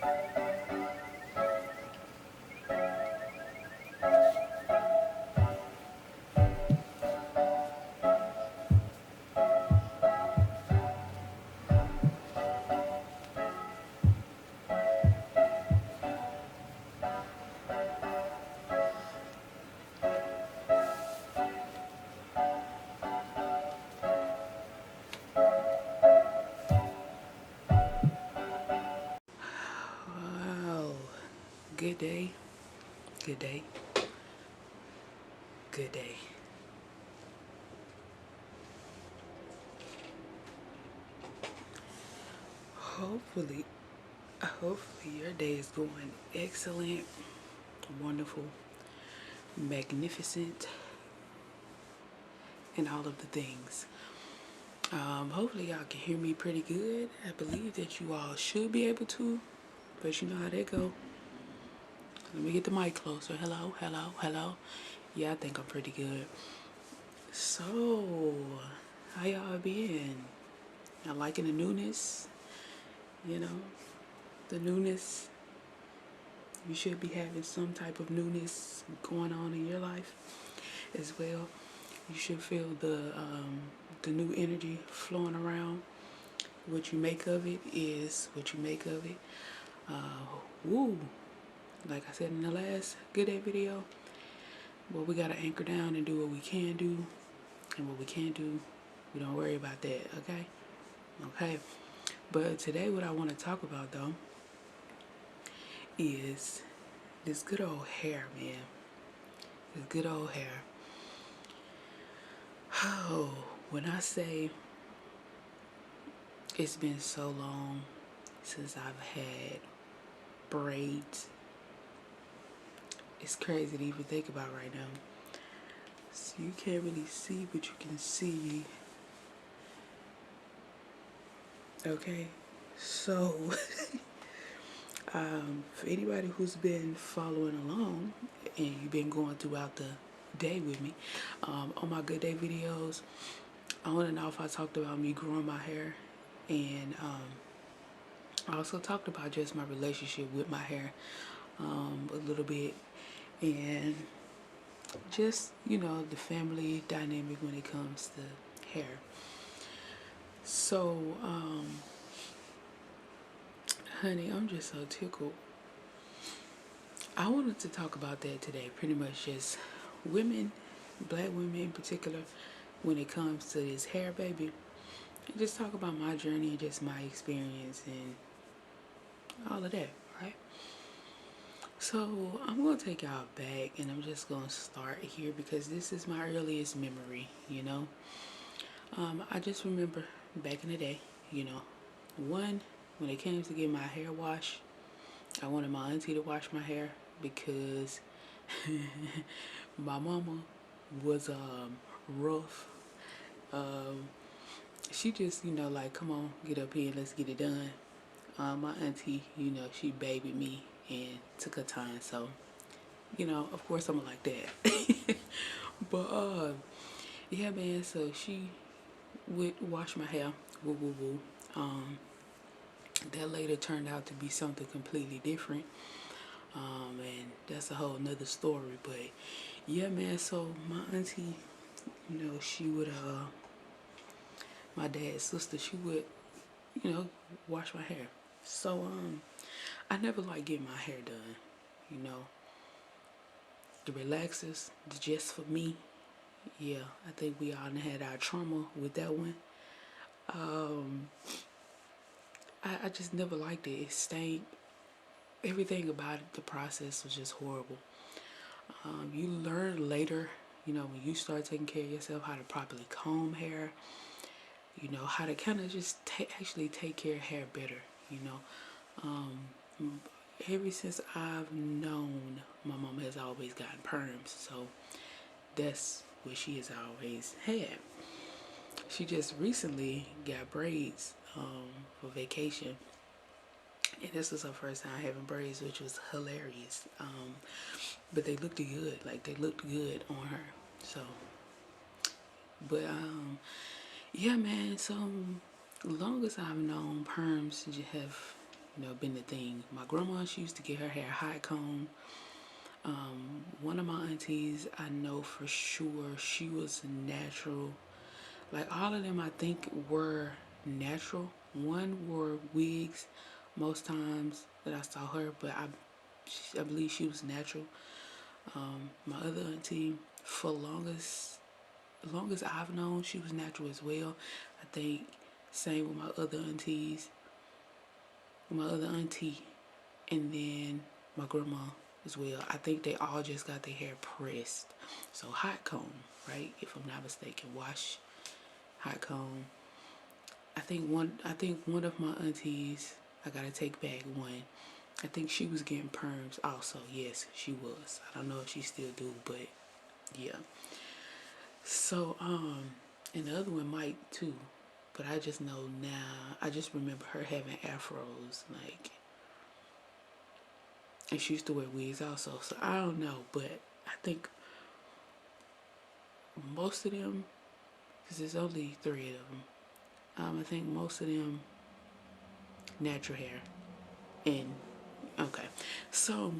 Wow. Good day. Good day. Good day. Hopefully, hopefully your day is going excellent, wonderful, magnificent, and all of the things. Hopefully y'all can hear me pretty good. I believe that you all should be able to, but you know how that go. Let me get the mic closer. Hello, hello, hello. Yeah, I think I'm pretty good. So, how y'all been? Y'all liking the newness? You know, the newness. You should be having some type of newness going on in your life as well. You should feel the new energy flowing around. What you make of it is what you make of it. Woo! Like I said in the last Good Day video, well, we gotta anchor down and do what we can do, and what we can't do, we don't worry about that. Okay? Okay. But today, what I want to talk about though is this good old hair, man. This good old hair. Oh, when I say it's been so long since I've had braids, it's crazy to even think about right now. So you can't really see, but you can see. Okay, so for anybody who's been following along and you've been going throughout the day with me on my Good Day videos, on and off I talked about me growing my hair, and I also talked about just my relationship with my hair a little bit, and just, you know, the family dynamic when it comes to hair. So, honey, I'm just so tickled. I wanted to talk about that today, pretty much just women, black women in particular, when it comes to this hair, baby. And just talk about my journey and just my experience and all of that, right? So I'm going to take y'all back, and I'm just going to start here because this is my earliest memory, you know. I just remember back in the day, you know, when it came to get my hair washed, I wanted my auntie to wash my hair because my mama was rough. She just, you know, like, come on, get up here and let's get it done. My auntie, you know, she babied me and took her time, so, you know, of course I'm like that. But yeah, man, so she would wash my hair. Woo woo woo. That later turned out to be something completely different. And that's a whole nother story. But yeah, man, so my auntie, you know, she would my dad's sister, she would, you know, wash my hair. So I never liked getting my hair done, you know. The relaxers, just for me. Yeah, I think we all had our trauma with that one. I just never liked it. It stank. Everything about it, the process was just horrible. You learn later, you know, when you start taking care of yourself, how to properly comb hair, you know, how to kind of just actually take care of hair better, you know. Ever since I've known, my mom has always gotten perms, so that's what she has always had. She just recently got braids for vacation, and this was her first time having braids, which was hilarious. But they looked good, like they looked good on her. So, but yeah, man. So long as I've known, perms have been the thing. My grandma, she used to get her hair hot comb. One of my aunties, I know for sure she was natural. Like all of them, I think were natural. One wore wigs most times that I saw her, but I believe she was natural. My other auntie, for longest I've known, she was natural as well. I think same with my other auntie, and then my grandma as well. I think they all just got their hair pressed. So hot comb, right? If I'm not mistaken, wash, hot comb. I think one of my aunties, I gotta take back one. I think she was getting perms also. Yes, she was. I don't know if she still do, but yeah. So and the other one might too. But I just know now, I just remember her having afros, like, and she used to wear wigs also. So I don't know, but I think most of them, because there's only three of them, I think most of them natural hair. And okay, so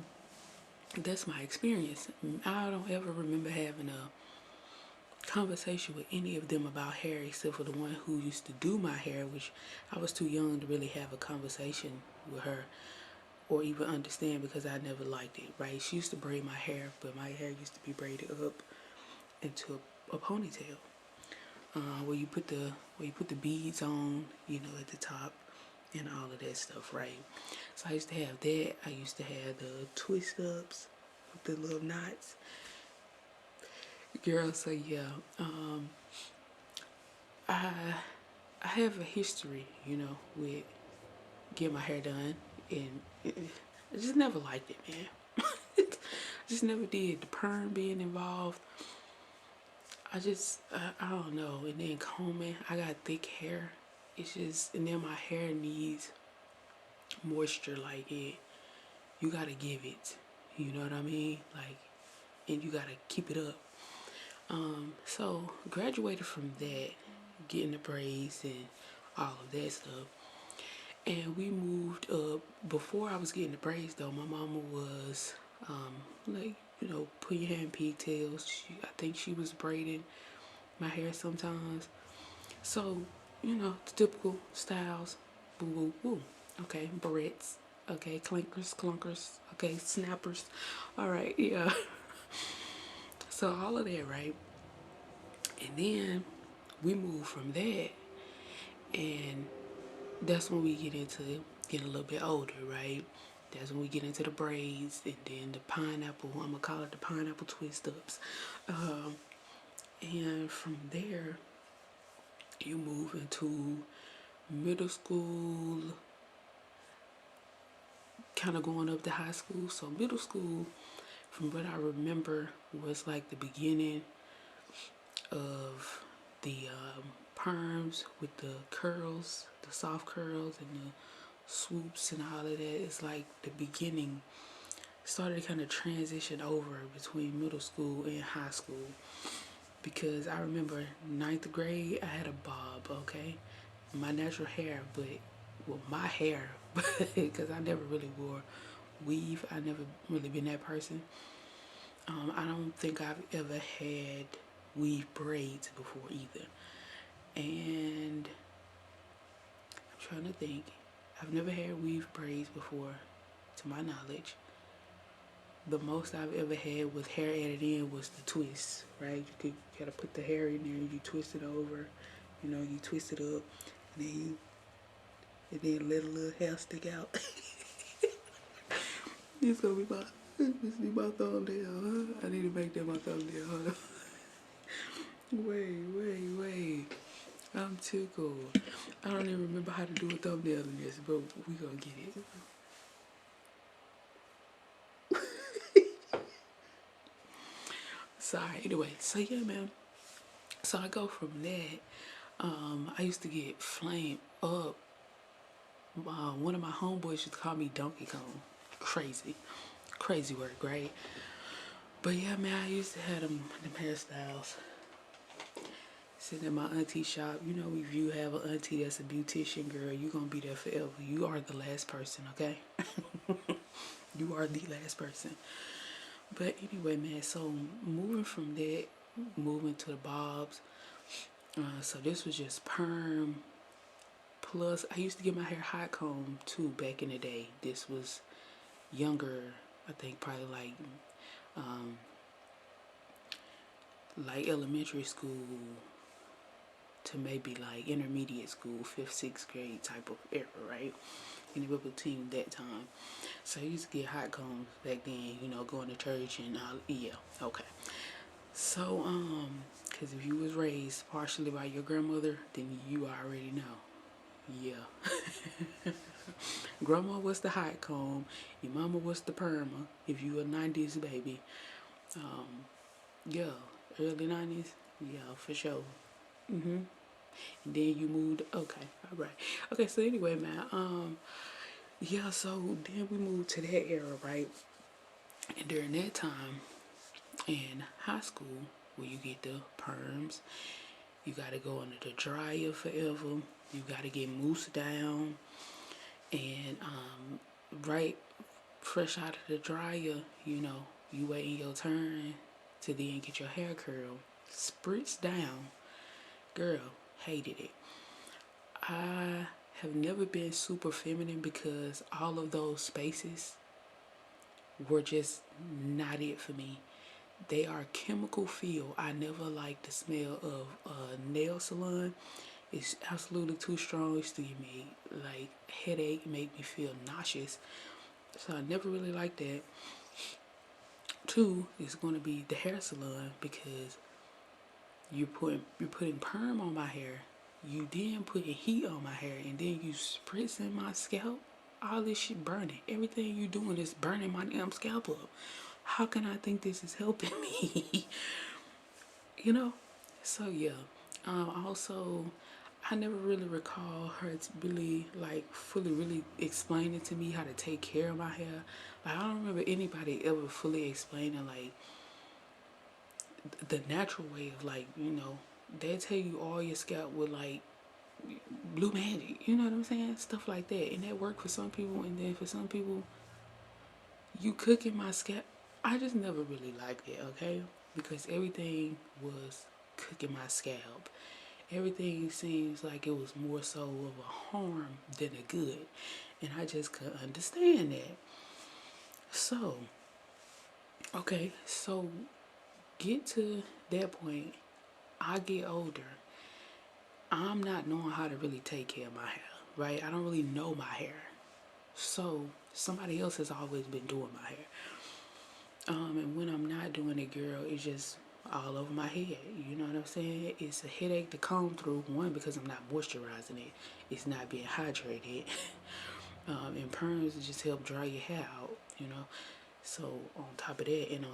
that's my experience. I don't ever remember having a conversation with any of them about hair except for the one who used to do my hair, which I was too young to really have a conversation with her or even understand because I never liked it, right? She used to braid my hair, but my hair used to be braided up into a ponytail, where you put the beads on, at the top and all of that stuff, right? So I used to have that. I used to have the twist ups with the little knots. Girl, so yeah, I I have a history, with getting my hair done, and I just never liked it, man. I just never did. The perm being involved, I don't know. And then combing, I got thick hair. It's just, and then my hair needs moisture, like you gotta give it. You know what I mean? Like, and you gotta keep it up. So graduated from that, getting the braids and all of that stuff. And we moved up. Before I was getting the braids though, my mama was like, put your hair in pigtails. I think she was braiding my hair sometimes. So, the typical styles. Boo boo boo. Okay, barrettes. Okay, clankers, clunkers. Okay, snappers. All right, yeah. So all of that, right? And then we moved from that, and that's when we get into getting a little bit older, right? That's when we get into the braids and then the pineapple. I'm gonna call it the pineapple twist ups. And from there, you move into middle school, kind of going up to high school. So middle school, from what I remember, was like the beginning of the perms with the curls, the soft curls and the swoops and all of that. It's like the beginning. Started to kind of transition over between middle school and high school, because I remember ninth grade I had a bob, okay, my natural hair, but my hair, because I never really wore weave. I never really been that person. I don't think I've ever had weave braids before either. And I'm trying to think. I've never had weave braids before, to my knowledge. The most I've ever had with hair added in was the twist, right? You gotta put the hair in there and you twist it over. You twist it up and then let a little hair stick out. This gonna be my thumbnail, huh? I need to make that my thumbnail, huh? Wait. I'm tickled. I don't even remember how to do a thumbnail in this, but we gonna get it. Sorry. Anyway, so yeah, man. So I go from that. I used to get flamed up. One of my homeboys used to call me Donkey Kong. Crazy work, right? But yeah, man, I used to have them hairstyles. sitting in my auntie shop. You know, if you have an auntie that's a beautician, girl, you're gonna be there forever. You are the last person, okay? You are the last person. But anyway, man, so moving from that, moving to the bobs. So this was just perm. Plus, I used to get my hair hot comb too back in the day. This was younger, I think probably um, like elementary school to maybe like intermediate school, 5th, 6th grade type of era, right? Anywhere between that time. So I used to get hot combs back then, you know, going to church and all, yeah, okay. So, because if you was raised partially by your grandmother, then you already know. Yeah. Grandma was the hot comb, your mama was the perma, if you a 90s baby. Yeah, early 90s, yeah, for sure. And then you moved, okay, all right. Okay, so anyway, man, yeah, so then we moved to that era, right? And during that time in high school, where you get the perms, you gotta go under the dryer forever. You gotta get mousse down, and right, fresh out of the dryer, you know, you waiting your turn to then get your hair curled, spritz down. Girl, hated it. I have never been super feminine because all of those spaces were just not it for me. They are chemical filled. I never liked the smell of a nail salon. It's absolutely too strong. It's to give me like headache, make me feel nauseous. So I never really liked that. Two is going to be the hair salon because you're putting perm on my hair. You then putting heat on my hair, and then you spritzing my scalp. All this shit burning. Everything you doing is burning my damn scalp up. How can I think this is helping me? You know? So yeah. Also, I never really recall her to really like fully really explaining to me how to take care of my hair. Like I don't remember anybody ever fully explaining like the natural way of like, you know, they tell you all your scalp with like blue magic, you know what I'm saying? Stuff like that. And that worked for some people, and then for some people you cooking my scalp. I just never really liked it, okay? Because everything was cooking my scalp. Everything seems like it was more so of a harm than a good. And I just couldn't understand that. So, okay, so get to that point. I get older. I'm not knowing how to really take care of my hair, right? I don't really know my hair. So, somebody else has always been doing my hair. And when I'm not doing it, girl, it's just all over my head. You know what I'm saying? It's a headache to comb through. One, because I'm not moisturizing it. It's not being hydrated. And perms just help dry your hair out, you know. So on top of that, and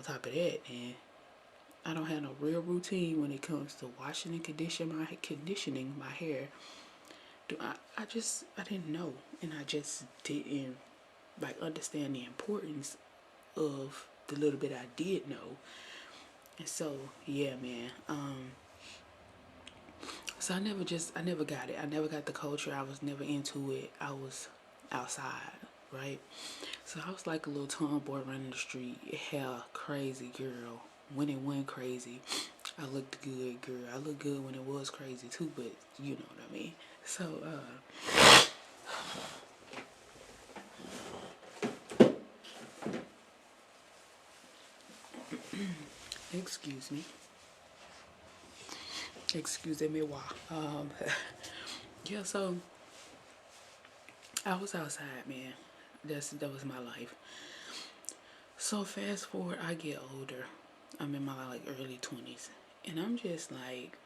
I don't have no real routine when it comes to washing and conditioning my hair. I didn't know, and I just didn't like understand the importance of the little bit I did know. And so yeah, man. So I never got it. I never got the culture. I was never into it. I was outside, right? So I was like a little tomboy running the street, hair crazy girl. When it went crazy, I looked good, girl. I looked good when it was crazy too, but you know what I mean. So, excuse me. Excusez-moi. Yeah, so I was outside, man. That was my life. So fast forward, I get older. I'm in my like early 20s, and I'm just like,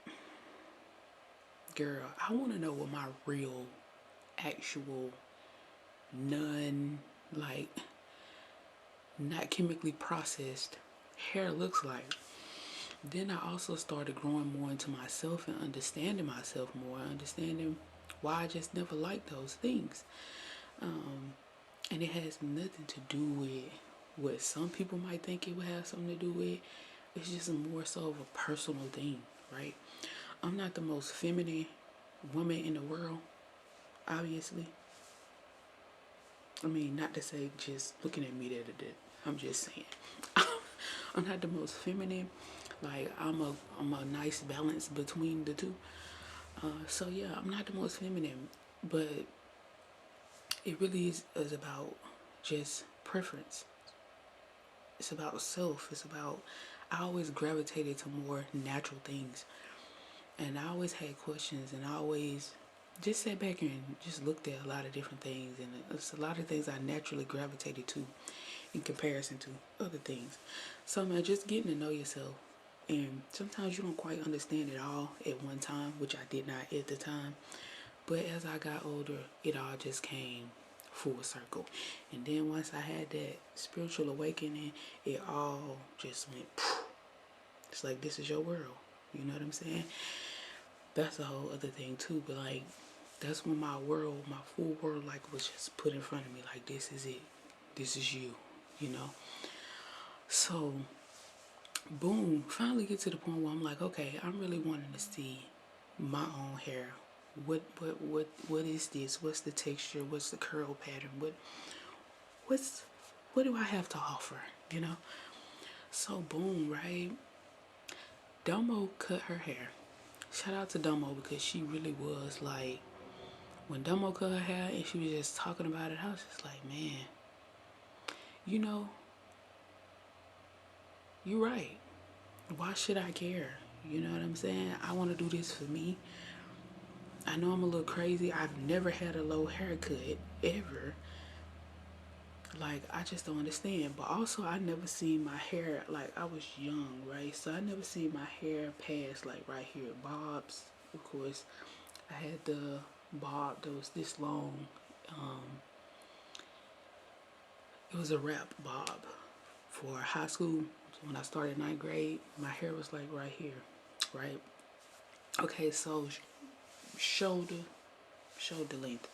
girl, I want to know what my real, actual, none like not chemically processed hair looks like. Then I also started growing more into myself and understanding myself more, understanding why I just never liked those things. And it has nothing to do with what some people might think it would have something to do with. It's just more so of a personal thing, right? I'm not the most feminine woman in the world, obviously. I mean, not to say just looking at me that. I'm just saying. I'm not the most feminine. Like I'm a nice balance between the two. So yeah, I'm not the most feminine, but it really is about just preference. It's about self. It's about I always gravitated to more natural things, and I always had questions, and I always just sat back and just looked at a lot of different things, and it's a lot of things I naturally gravitated to in comparison to other things. So man, just getting to know yourself, and sometimes you don't quite understand it all at one time, which I did not at the time. But as I got older, it all just came full circle. And then once I had that spiritual awakening, it all just went poof. It's like this is your world. You know what I'm saying? That's a whole other thing too. But like that's when my world, my full world like was just put in front of me. Like this is it. This is you. You know? So boom, finally get to the point where I'm like, okay, I'm really wanting to see my own hair. What is this? What's the texture? What's the curl pattern? What's what do I have to offer? You know? So boom, right? Domo cut her hair. Shout out to Domo because she really was like when Domo cut her hair and she was just talking about it, I was just like, man, you know, you're right. Why should I care? You know what I'm saying? I want to do this for me. I know I'm a little crazy. I've never had a low haircut ever. Like I just don't understand. But also I never seen my hair like I was young, right? So I never seen my hair past like right here. Bobs, of course. I had the bob that was this long. Um, it was a wrap bob for high school. So when I started ninth grade, my hair was like right here, right? Okay, so shoulder shoulder length,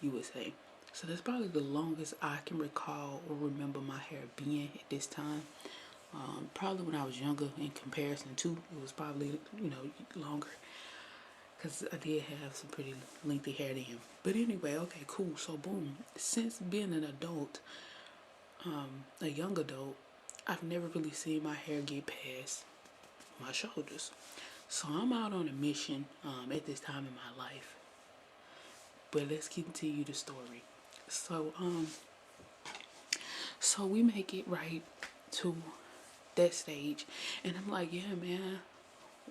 you would say. So that's probably the longest I can recall or remember my hair being at this time. Probably when I was younger in comparison to, it was probably, you know, longer. Because I did have some pretty lengthy hair then. But anyway, okay, cool. So boom. Since being an adult, a young adult, I've never really seen my hair get past my shoulders. So I'm out on a mission at this time in my life. But let's continue the story. So so we make it right to that stage, and I'm like, yeah, man,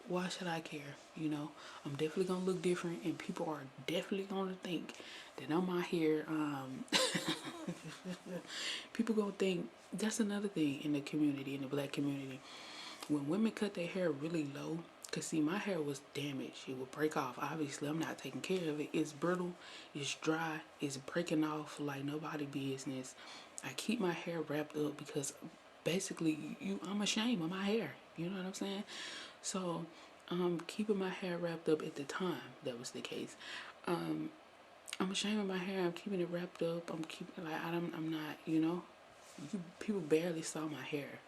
why should I care? You know, I'm definitely gonna look different, and people are definitely gonna think that I'm out here. People gonna think that's another thing in the community, in the black community, when women cut their hair really low. Cause see, my hair was damaged. It would break off. Obviously, I'm not taking care of it. It's brittle. It's dry. It's breaking off like nobody business. I keep my hair wrapped up because basically, I'm ashamed of my hair. You know what I'm saying? So, keeping my hair wrapped up at the time. That was the case. I'm ashamed of my hair. I'm keeping it wrapped up. I'm keeping like I'm not. You know, people barely saw my hair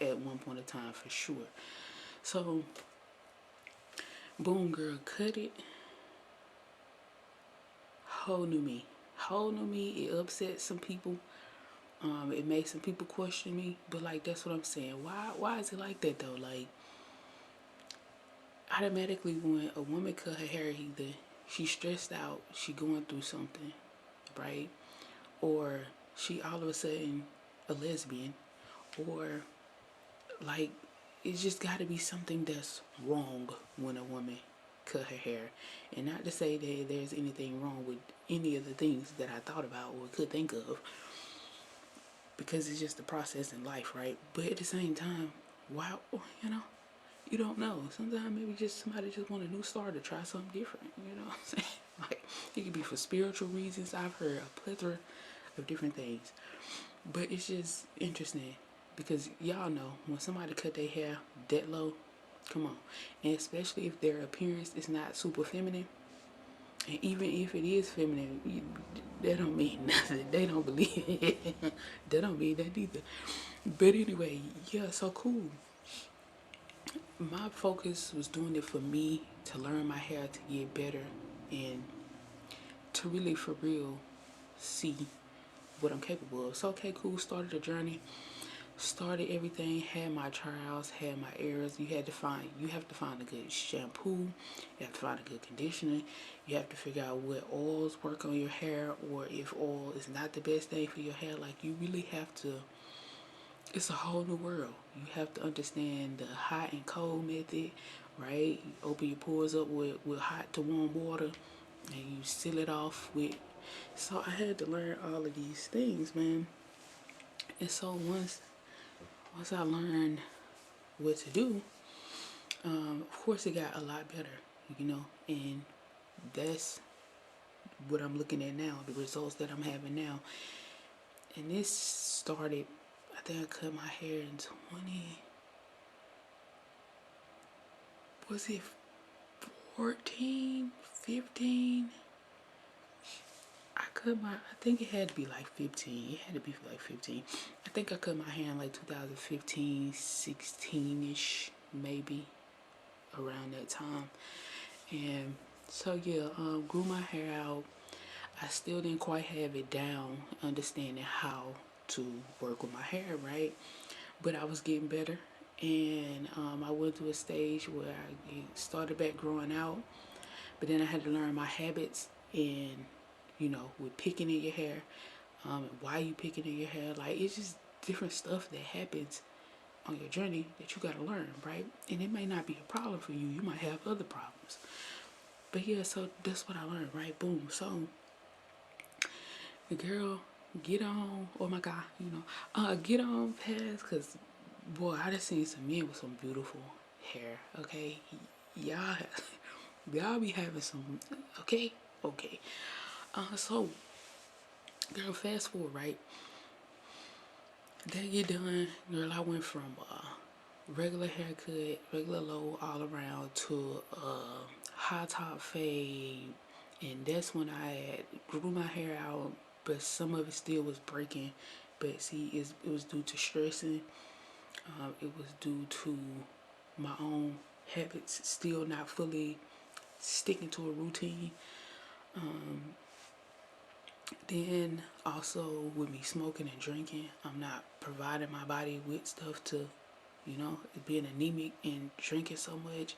at one point in time for sure. So boom, girl, cut it. Whole new me. Whole new me. It upset some people. It made some people question me. But like that's what I'm saying. Why is it like that though? Like automatically when a woman cut her hair, either she stressed out, she going through something, right? Or she all of a sudden a lesbian, or like it's just got to be something that's wrong when a woman cut her hair. And not to say that there's anything wrong with any of the things that I thought about or could think of, because it's just a process in life, right? But at the same time, wow, you know, you don't know. Sometimes maybe just somebody just want a new start to try something different. You know what I'm saying? Like it could be for spiritual reasons. I've heard a plethora of different things, but it's just interesting because y'all know when somebody cut their hair that low, come on, and especially if their appearance is not super feminine, and even if it is feminine, that don't mean nothing. They don't believe it. That don't mean that either. But anyway, yeah, so cool. my focus was doing it for me, to learn my hair, to get better, and to really for real see what I'm capable of. So okay, cool. Started the journey, started everything, had my trials, had my errors. You have to find a good shampoo, you have to find a good conditioner, you have to figure out what oils work on your hair, or if oil is not the best thing for your hair. Like, you really have to, it's a whole new world. You have to understand the hot and cold method, right? You open your pores up with hot to warm water, and you seal it off with. So I had to learn all of these things, man. And so once I learned what to do, of course it got a lot better, and that's what I'm looking at now, the results that I'm having now. And this started, I think I cut my hair in 20, was it 14, 15? I think it had to be like 15. It had to be like 15. I think I cut my hair in like 2015, 16-ish, maybe, around that time. And so yeah, grew my hair out. I still didn't quite have it down, understanding how to work with my hair, right? But I was getting better. And I went through a stage where it started back growing out. But then I had to learn my habits, and with picking in your hair, why you picking in your hair. Like, it's just different stuff that happens on your journey that you gotta learn, right? And it may not be a problem for you. You might have other problems. But yeah, so that's what I learned, right? Boom. So the girl get on, oh my God, get on past, cause boy, I just seen some men with some beautiful hair. Okay, y'all, y'all be having some. Okay, okay. So girl, fast forward, right? They get done, girl. I went from regular haircut, regular low all around, to high top fade, and that's when I had grew my hair out, but some of it still was breaking. But see, it was due to stressing. It was due to my own habits still not fully sticking to a routine. Then also with me smoking and drinking, I'm not providing my body with stuff to, being anemic and drinking so much.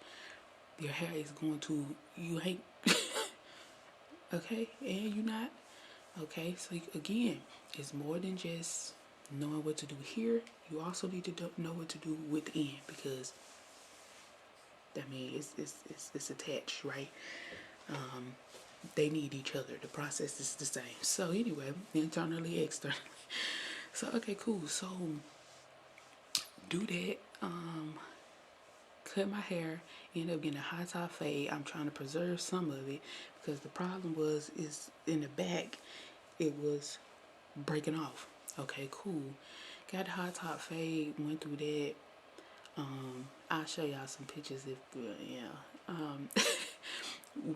Your hair is going to, you hate, okay, and you not, okay. So again, it's more than just knowing what to do here. You also need to know what to do within, because I mean it's attached, right? They need each other. The process is the same. So anyway, internally, externally. So okay, cool. So do that. Cut my hair. End up getting a high top fade. I'm trying to preserve some of it, because the problem is in the back. It was breaking off. Okay, cool. Got the high top fade. Went through that. I'll show y'all some pictures if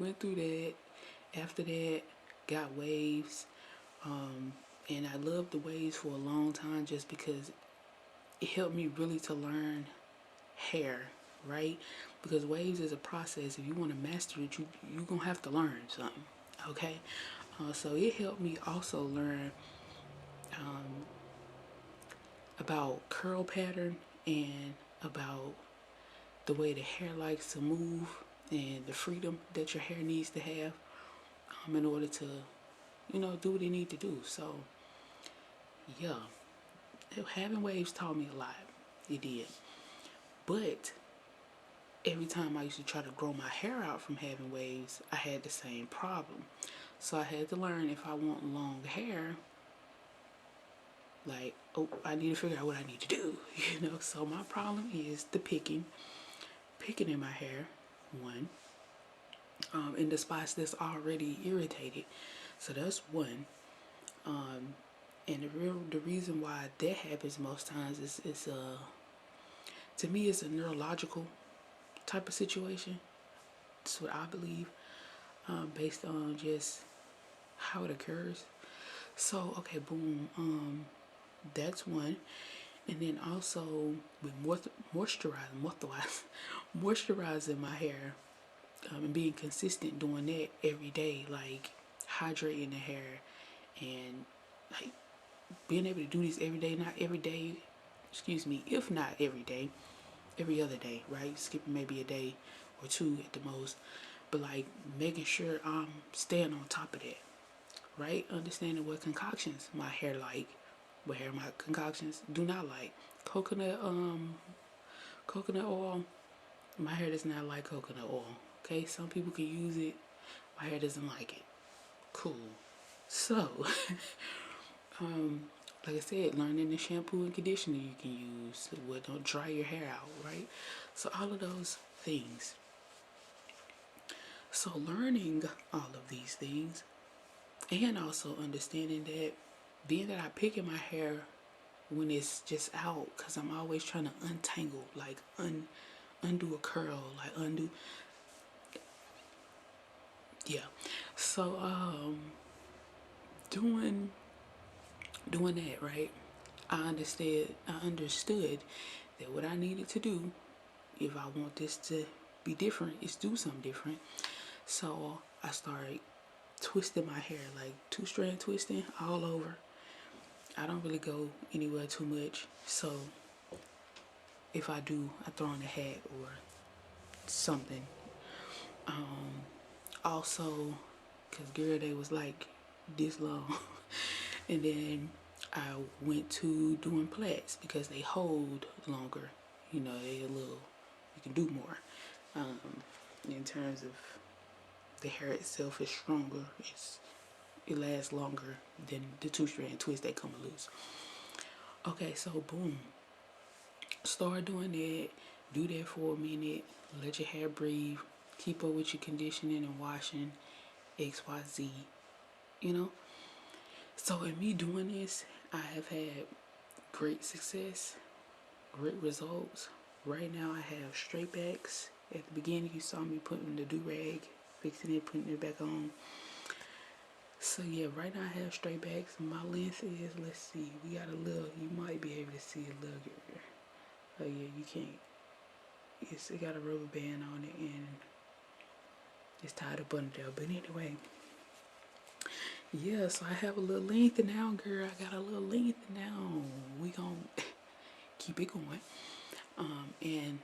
went through that. After that, got waves. And I loved the waves for a long time, just because it helped me really to learn hair, right? Because waves is a process. If you want to master it, you're going to have to learn something, okay? So it helped me also learn about curl pattern, and about the way the hair likes to move, and the freedom that your hair needs to have in order to, do what it need to do. So, yeah, having waves taught me a lot. It did. But every time I used to try to grow my hair out from having waves, I had the same problem. So I had to learn, if I want long hair, like, oh, I need to figure out what I need to do, So my problem is the picking in my hair, one, in the spots that's already irritated. So that's one. And the reason why that happens most times is to me, it's a neurological type of situation. That's what I believe, based on just how it occurs. So okay, boom. That's one. And then also with moisturizing my hair, and being consistent doing that every day, like hydrating the hair and like being able to do this every day, not every day, excuse me, if not every day, every other day, right? Skipping maybe a day or two at the most, but like making sure I'm staying on top of that, right? Understanding what concoctions my hair like, what hair my concoctions do not like. Coconut, coconut oil. My hair does not like coconut oil. Okay, some people can use it. My hair doesn't like it. Cool. So, like I said, learning the shampoo and conditioner you can use. What don't dry your hair out, right? So all of those things. So learning all of these things, and also understanding that being that I pick in my hair when it's just out, because I'm always trying to untangle, like undo a curl, like undo, yeah. So doing that, right, I understood that what I needed to do if I want this to be different is do something different. So I started twisting my hair, like 2-strand twisting all over. I don't really go anywhere too much, so if I do, I throw on a hat or something. Also, cause girl, they was like this long, and then I went to doing plaits because they hold longer. You know, they a little, you can do more. In terms of the hair itself is stronger. It lasts longer than the 2-strand twist that come loose. Okay, so boom, start doing that. Do that for a minute. Let your hair breathe. Keep up with your conditioning and washing. XYZ. You know. So in me doing this, I have had great success, great results. Right now, I have straight backs. At the beginning, you saw me putting the do rag, fixing it, putting it back on. So yeah, right now I have straight backs. My length is, let's see, we got a little, you might be able to see a little bit. Oh yeah, you can't. It got a rubber band on it and it's tied up under there. But anyway, yeah, so I have a little length now, girl. I got a little length now. We gonna keep it going. And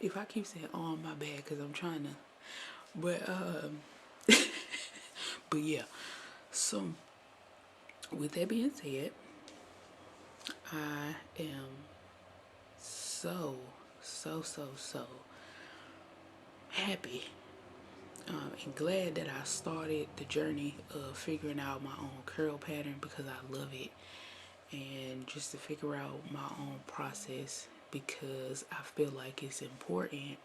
if I keep saying on my bad, cause I'm trying to, but but yeah. So with that being said, I am so happy and glad that I started the journey of figuring out my own curl pattern because I love it, and just to figure out my own process because I feel like it's important,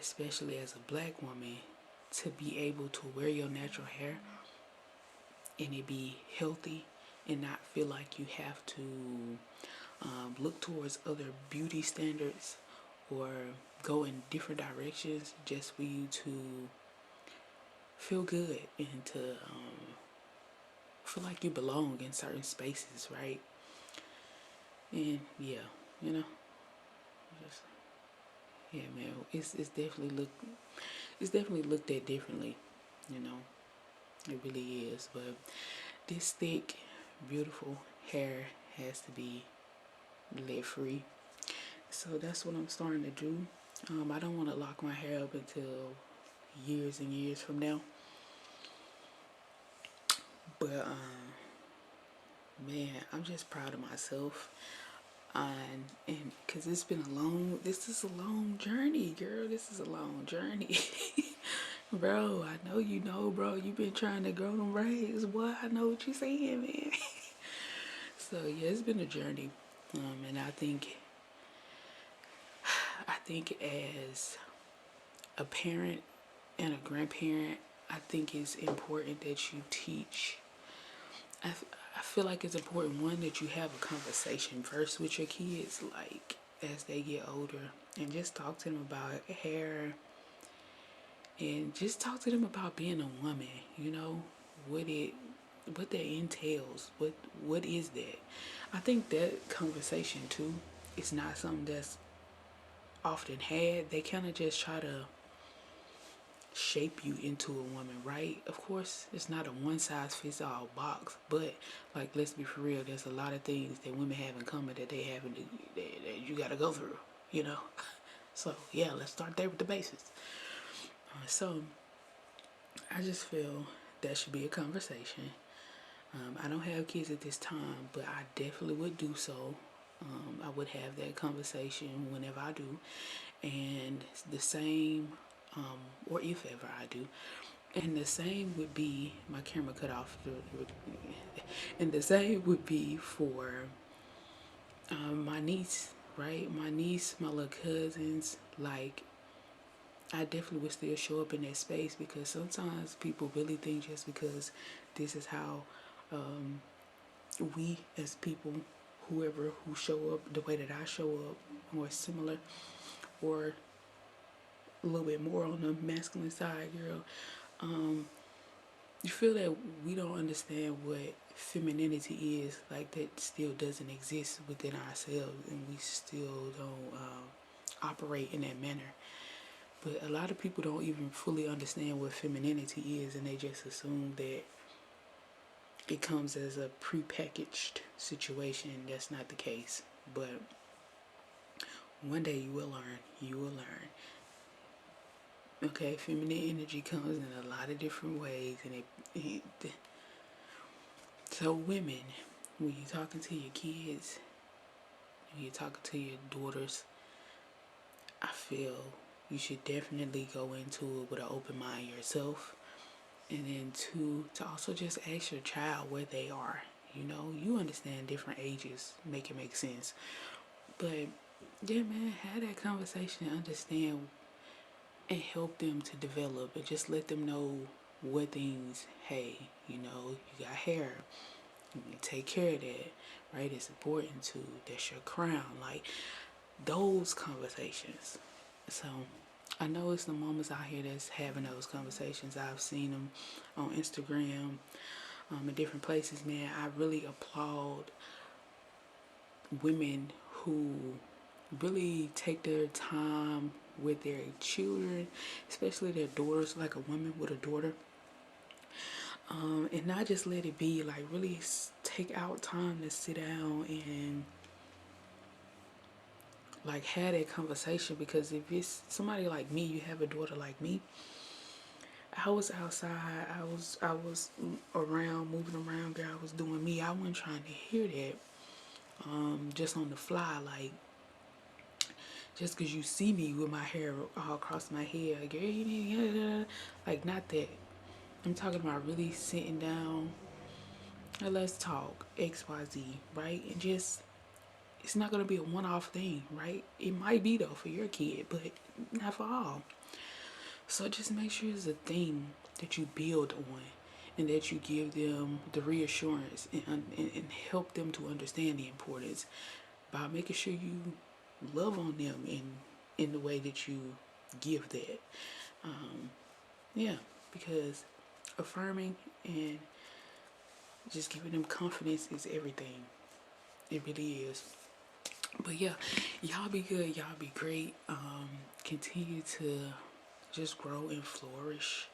especially as a black woman, to be able to wear your natural hair and it be healthy and not feel like you have to look towards other beauty standards or go in different directions just for you to feel good and to feel like you belong in certain spaces, right? And yeah, you know, just, yeah, man, it's definitely looked at differently, you know, it really is. But this thick, beautiful hair has to be let free. So that's what I'm starting to do. I don't want to lock my hair up until years and years from now. But man, I'm just proud of myself. And because this is a long journey, girl. This is a long journey. Bro, I know you know, bro. You've been trying to grow them braids. Boy, I know what you're saying, man. So yeah, it's been a journey. And I think as a parent and a grandparent, I think it's important that you teach. I feel like it's important, one, that you have a conversation first with your kids, like as they get older, and just talk to them about hair and just talk to them about being a woman, you know, what it what that entails. What is that? I think that conversation too is not something that's often had. They kind of just try to shape you into a woman, right? Of course, it's not a one size fits all box, but like, let's be for real, there's a lot of things that women have in common that they haven't, that you got to go through, you know. So yeah, let's start there with the basics. So I just feel that should be a conversation. I don't have kids at this time, but I definitely would do so. I would have that conversation whenever I do, and the same, or if ever I do. And the same would be, my camera cut off. And the same would be for my niece, right? My niece, my little cousins. Like, I definitely would still show up in that space, because sometimes people really think just because this is how we as people, whoever who show up the way that I show up, or similar, or a little bit more on the masculine side, girl, you feel that we don't understand what femininity is, like that still doesn't exist within ourselves, and we still don't operate in that manner. But a lot of people don't even fully understand what femininity is, and they just assume that it comes as a prepackaged situation. That's not the case. But one day you will learn. You will learn. Okay, feminine energy comes in a lot of different ways, and so women, when you're talking to your kids, when you're talking to your daughters, I feel you should definitely go into it with an open mind yourself, and then to also just ask your child where they are. You know, you understand different ages, make it make sense. But yeah, man, have that conversation, understand, and help them to develop, and just let them know what things. Hey, you know, you got hair. You take care of that, right? It's important to. That's your crown. Like, those conversations. So I know it's the moments out here that's having those conversations. I've seen them on Instagram, in different places. Man, I really applaud women who really take their time with their children, especially their daughters, like a woman with a daughter. And not just let it be, like, really take out time to sit down and like have that conversation. Because if it's somebody like me, you have a daughter like me, I was outside, I was around, moving around, girl, I was doing me. I wasn't trying to hear that just on the fly, like, just because you see me with my hair all across my head, girl, you need, like, not that. I'm talking about really sitting down and let's talk XYZ, right? And just, it's not gonna be a one-off thing, right? It might be though for your kid, but not for all. So just make sure it's a thing that you build on, and that you give them the reassurance, and help them to understand the importance by making sure you love on them in the way that you give that. Yeah, because affirming and just giving them confidence is everything. It really is. But yeah, y'all be good. Y'all be great. Continue to just grow and flourish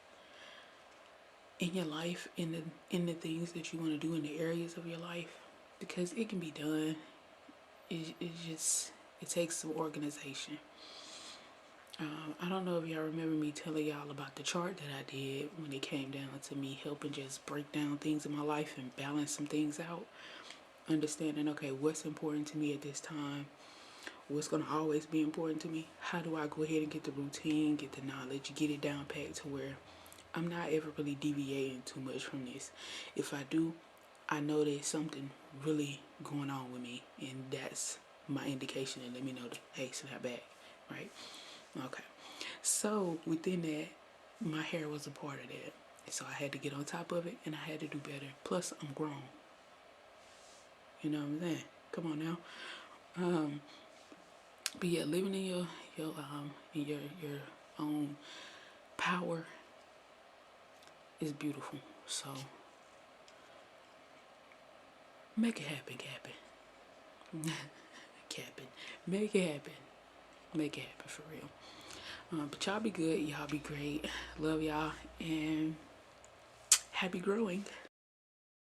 in your life, in the things that you want to do, in the areas of your life, because it can be done. It just, it takes some organization. I don't know if y'all remember me telling y'all about the chart that I did when it came down to me helping just break down things in my life and balance some things out. Understanding, okay, what's important to me at this time, what's going to always be important to me. How do I go ahead and get the routine, get the knowledge, get it down packed to where I'm not ever really deviating too much from this. If I do, I know there's something really going on with me, and that's my indication, and let me know to, hey, snap back, right? Okay. So within that, my hair was a part of that. So I had to get on top of it, and I had to do better. Plus, I'm grown. You know what I'm saying? Come on now. But yeah, living in your own power is beautiful. So Make it happen, Captain. Captain. Make it happen. Make it happen for real. But y'all be good. Y'all be great. Love y'all. And happy growing.